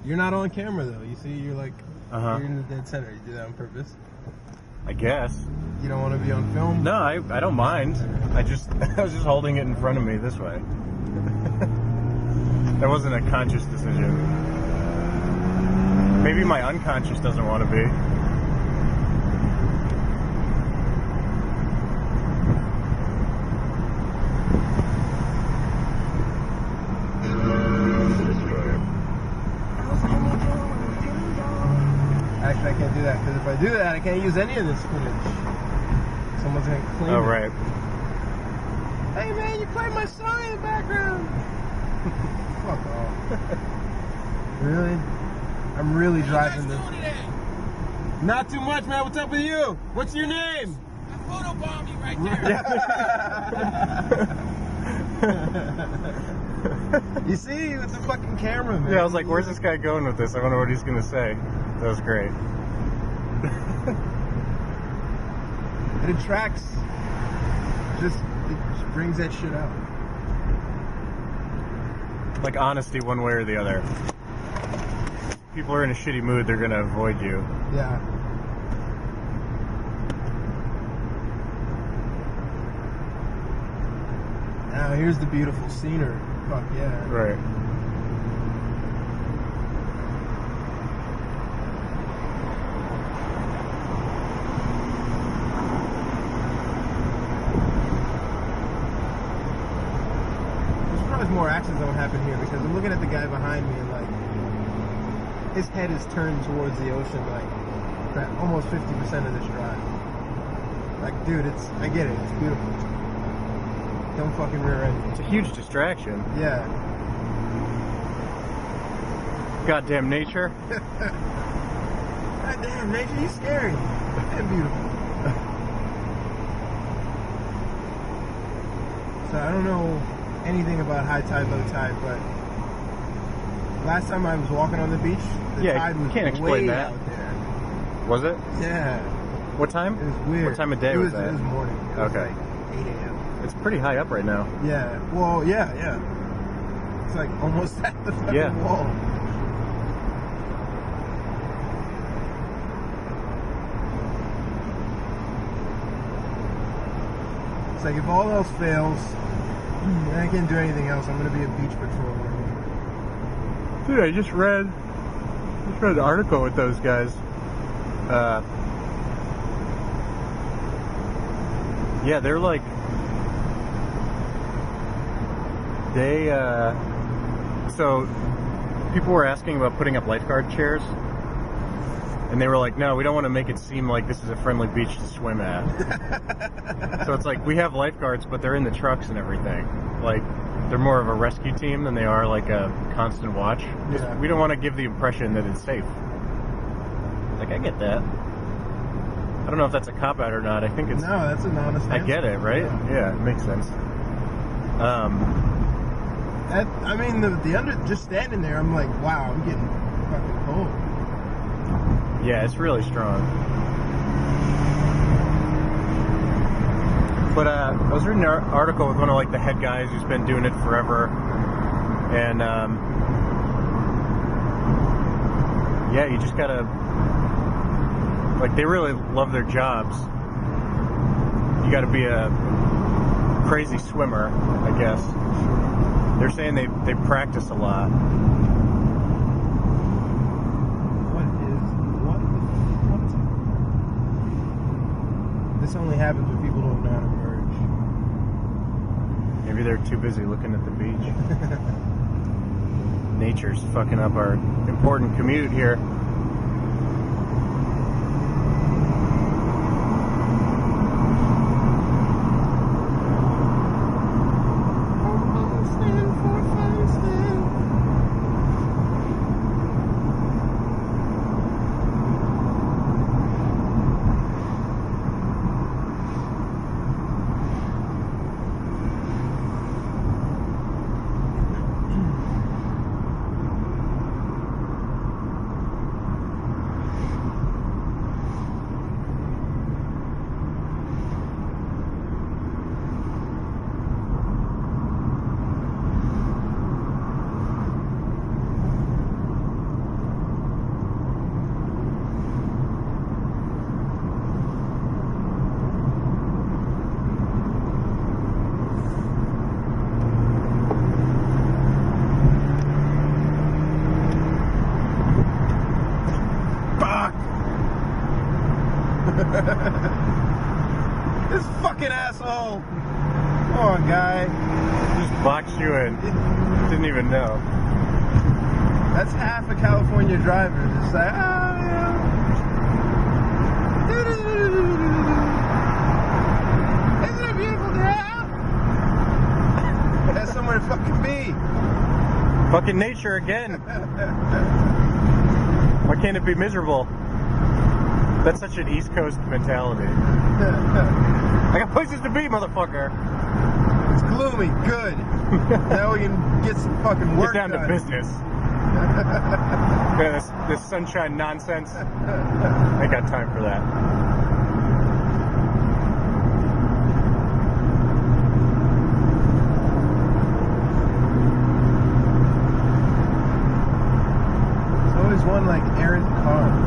You're not on camera though. You see, you're like, you're in the dead center. You do that on purpose? I guess. You don't want to be on film? No, I don't mind. I was just holding it in front of me this way. That wasn't a conscious decision. Maybe my unconscious doesn't want to be. Actually, I can't do that, because if I do that, I can't use any of this footage. Someone's going to claim it. Oh, right. Hey, man, you played my song in the background. Fuck off. Really? I'm really driving this. Not too much, man. What's up with you? What's your name? I photobomb you right there. You see, with the fucking camera, man. Yeah, I was like, where's this guy going with this? I wonder what he's going to say. That was great. It attracts. It just brings that shit out. Like honesty one way or the other. People are in a shitty mood, they're going to avoid you. Yeah. Now here's the beautiful scenery. Fuck yeah. Right. More accidents don't happen here, because I'm looking at the guy behind me and like his head is turned towards the ocean like that almost 50% of this drive. Like, dude, I get it, it's beautiful. Don't fucking rear end. It's a huge distraction. Yeah. Goddamn nature. Goddamn nature, you scary and beautiful. So I don't know anything about high tide, low tide, but last time I was walking on the beach, the tide was can't explain way that. out there. Was it? Yeah. What time? It was weird. What time of day was that? It was morning. It was Okay. like 8 a.m. It's pretty high up right now. Yeah. Well, yeah. It's like almost at the fucking wall. It's like if all else fails, and I can't do anything else, I'm going to be a beach patroller. Dude, I just read an article with those guys. Yeah, they're like, so people were asking about putting up lifeguard chairs, and they were like, no, we don't want to make it seem like this is a friendly beach to swim at. So it's like, we have lifeguards, but they're in the trucks and everything. Like, they're more of a rescue team than they are like a constant watch. Yeah. We don't want to give the impression that it's safe. Like, I get that. I don't know if that's a cop-out or not. I think it's... No, that's an honest answer. I get it, right? Yeah, it makes sense. I mean, just standing there, I'm like, wow, I'm getting fucking cold. Yeah, it's really strong. But I was reading an article with one of like the head guys who's been doing it forever, and yeah, you just gotta, like, they really love their jobs. You gotta be a crazy swimmer, I guess. They're saying they practice a lot. This only happens when people don't know how to merge. Maybe they're too busy looking at the beach. Nature's fucking up our important commute here. This fucking asshole. Come on, guy. Just boxed you in. Didn't even know. That's half of California drivers. It's like, oh, yeah. Isn't it a beautiful day out? That's somewhere to fucking be. Fucking nature again. Why can't it be miserable? That's such an East Coast mentality. I got places to be, motherfucker. It's gloomy. Good. Now we can get some fucking work Get down done. to business. Yeah, this sunshine nonsense. I ain't got time for that. There's always one like errant car.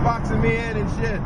Boxing me in and shit.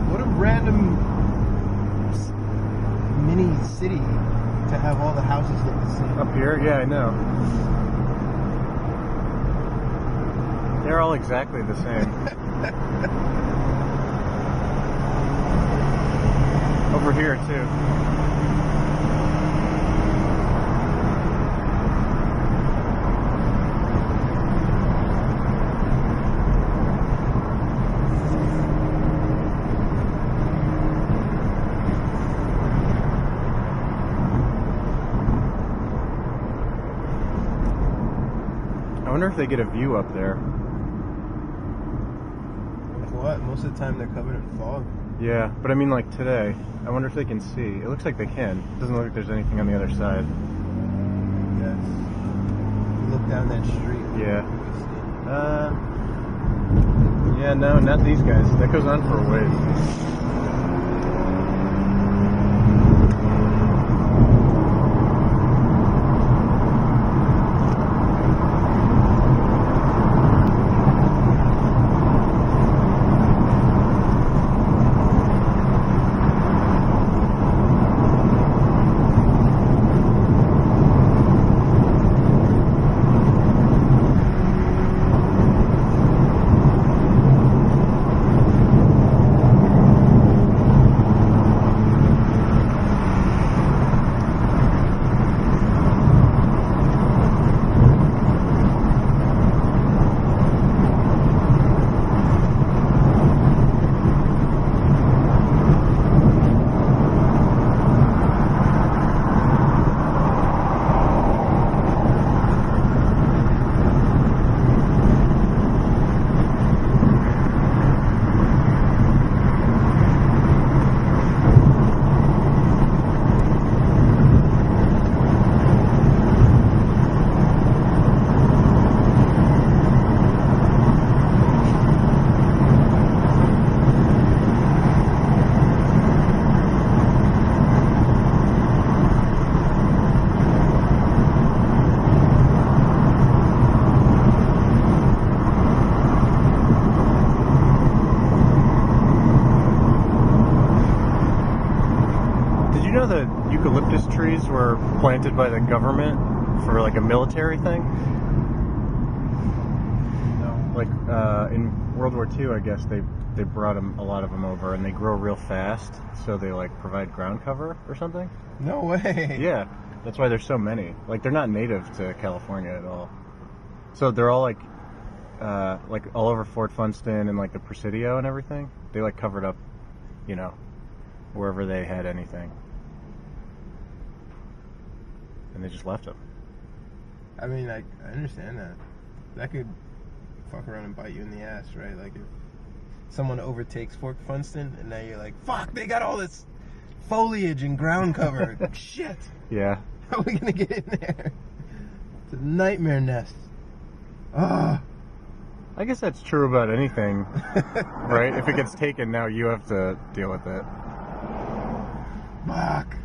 What a random mini city to have all the houses look the same. Up here? Yeah, I know. They're all exactly the same. Over here, too. I wonder if they get a view up there. Like what? Most of the time they're covered in fog. Yeah, but I mean like today. I wonder if they can see. It looks like they can. It doesn't look like there's anything on the other side. Yes. If you look down that street. Yeah. Yeah, no, not these guys. That goes on for a ways. know the eucalyptus trees were planted by the government for like a military thing? No. Like in World War II, I guess they brought a lot of them over, and they grow real fast, so they like provide ground cover or something. No way. Yeah, that's why there's so many. Like they're not native to California at all. So they're all like all over Fort Funston and like the Presidio and everything. They like covered up, you know, wherever they had anything, and they just left them. I mean, I understand that. That could fuck around and bite you in the ass, right? Like if someone overtakes Fort Funston, and now you're like, fuck, they got all this foliage and ground cover. Shit. Yeah. How are we gonna get in there? It's a nightmare nest. Ah. I guess that's true about anything, right? If it gets taken, now you have to deal with it. Fuck.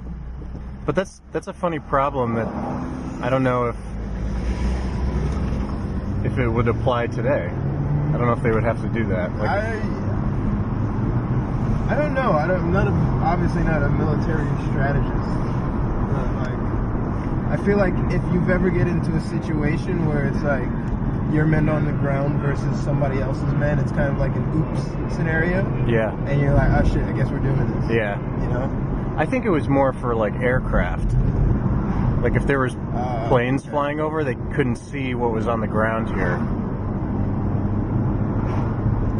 But that's a funny problem that I don't know if it would apply today. I don't know if they would have to do that. Like, I don't know. I'm not obviously not a military strategist. But like, I feel like if you've ever get into a situation where it's like your men on the ground versus somebody else's men, it's kind of like an oops scenario. yeah. And you're like, oh shit, I guess we're doing this. Yeah. You know? I think it was more for like aircraft. Like if there was planes okay. flying over, they couldn't see what was on the ground here.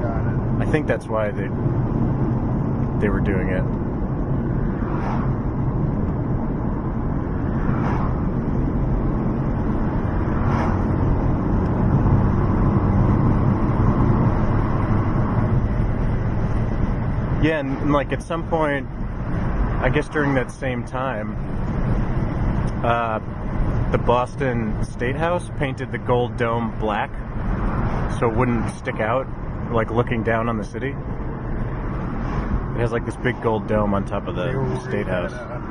Got it. I think that's why they were doing it. Yeah, and like at some point, I guess during that same time, the Boston State House painted the gold dome black so it wouldn't stick out, like looking down on the city. It has like this big gold dome on top of They were the worried State House. that,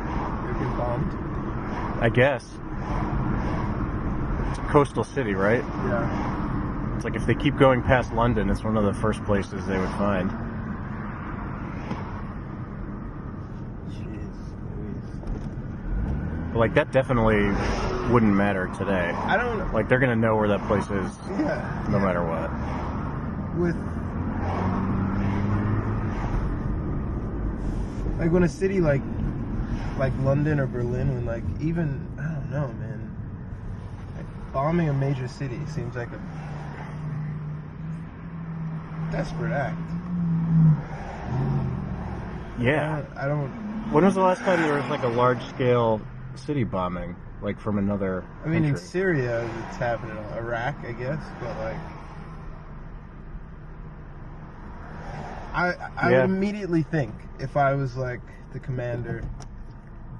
they'd get bombed. I guess. It's a coastal city, right? Yeah. It's like if they keep going past London, it's one of the first places they would find. But like that definitely wouldn't matter today. I don't. Like they're gonna know where that place is, Yeah. no matter what. With like when a city like London or Berlin, when like even I don't know, man, like bombing a major city seems like a desperate act. Yeah. I don't. When was the last time there was like a large scale city bombing, like from another I mean, in country? Syria, it's happening. Iraq, I guess, but like, I Yeah. would immediately think if I was like the commander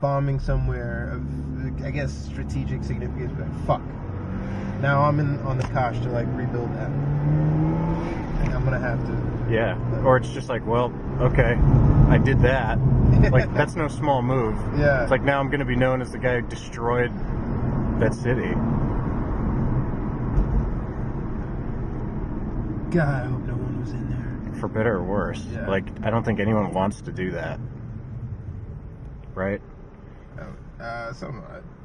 bombing somewhere of, I guess, strategic significance, but fuck. Now I'm on the cosh to like rebuild that. And I'm gonna have to. Yeah. Or it's just like, well, okay, I did that. Like that's no small move. Yeah. It's like now I'm gonna be known as the guy who destroyed that city. God, I hope no one was in there. For better or worse. Yeah. Like I don't think anyone wants to do that. Right?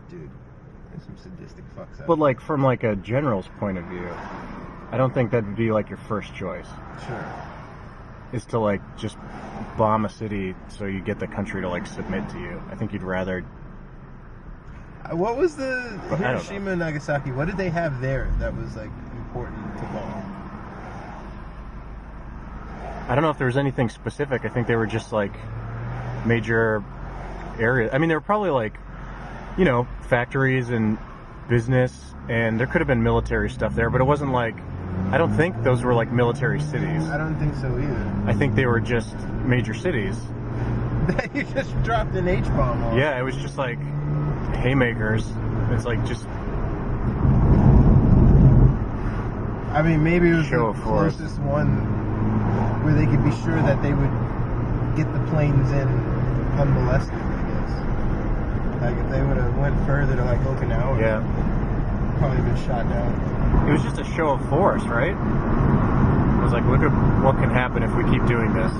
Dude, there's some sadistic fucks out But like from like a general's point of view, I don't think that'd be like your first choice. Sure. Is to like just bomb a city so you get the country to like submit to you. I think you'd rather. What was the But I don't Hiroshima and Nagasaki? What did they have there that was like important to bomb? I don't know if there was anything specific. I think they were just like major areas. I mean, they were probably like, you know, factories and business, and there could have been military stuff there, but it wasn't like. I don't think those were like military cities. I don't think so either. I think they were just major cities. You just dropped an H-bomb on. Yeah, it was just like haymakers. It's like just. I mean, maybe it was Show the of force. closest one where they could be sure that they would get the planes in unmolested, I guess. Like if they would have went further to like Okinawa, Yeah. probably been shot down. It was just a show of force, right? It was like, look at what can happen if we keep doing this.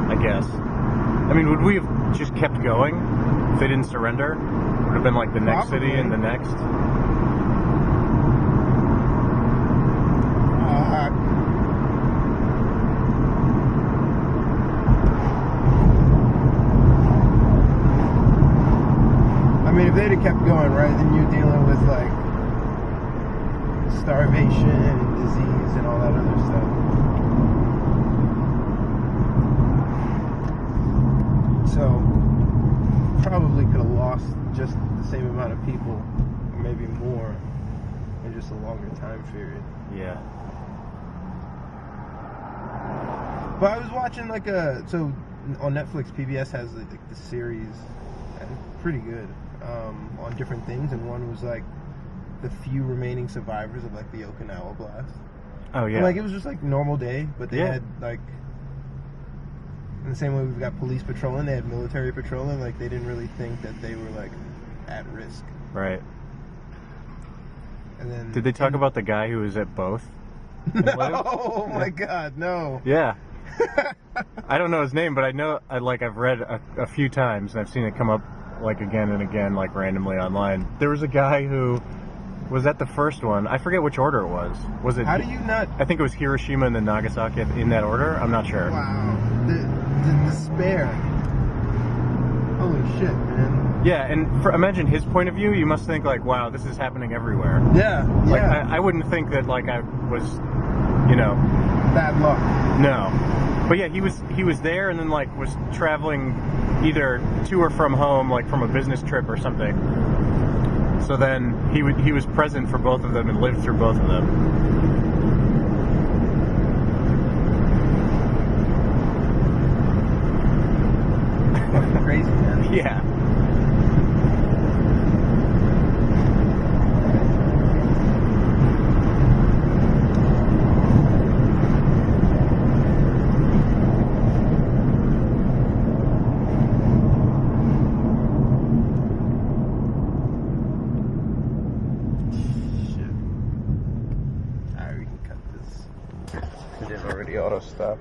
I guess. I mean, would we have just kept going if they didn't surrender? Would have been like the next city and the next. I mean, if they'd have kept going, right, then you're dealing with like starvation and disease and all that other stuff. So probably could have lost just the same amount of people, or maybe more, in just a longer time period. Yeah. But I was watching like so on Netflix, PBS has like the series, and it's pretty good, on different things, and one was like the few remaining survivors of like the Okinawa blast. Oh yeah. And, like it was just like normal day, but they Yeah. had like, in the same way we've got police patrolling, they had military patrolling. Like they didn't really think that they were like at risk. Right. And then Did they talk about the guy who was at both? No, oh my God, no. Yeah. I don't know his name, but I know I've read a few times and I've seen it come up like again and again, like randomly online. There was a guy who was at the first one. I forget which order it was. Was it? How do you not? I think it was Hiroshima and then Nagasaki in that order. I'm not sure. Wow, the despair. Holy shit, man. Yeah, and imagine his point of view. You must think like, wow, this is happening everywhere. Yeah, Like yeah. I wouldn't think that like I was, you know. Bad luck. No. But yeah, he was there and then like was traveling either to or from home, like from a business trip or something. So then he was present for both of them and lived through both of them. Fucking crazy, man. Yeah. Alright, we can cut this. It is already auto stop.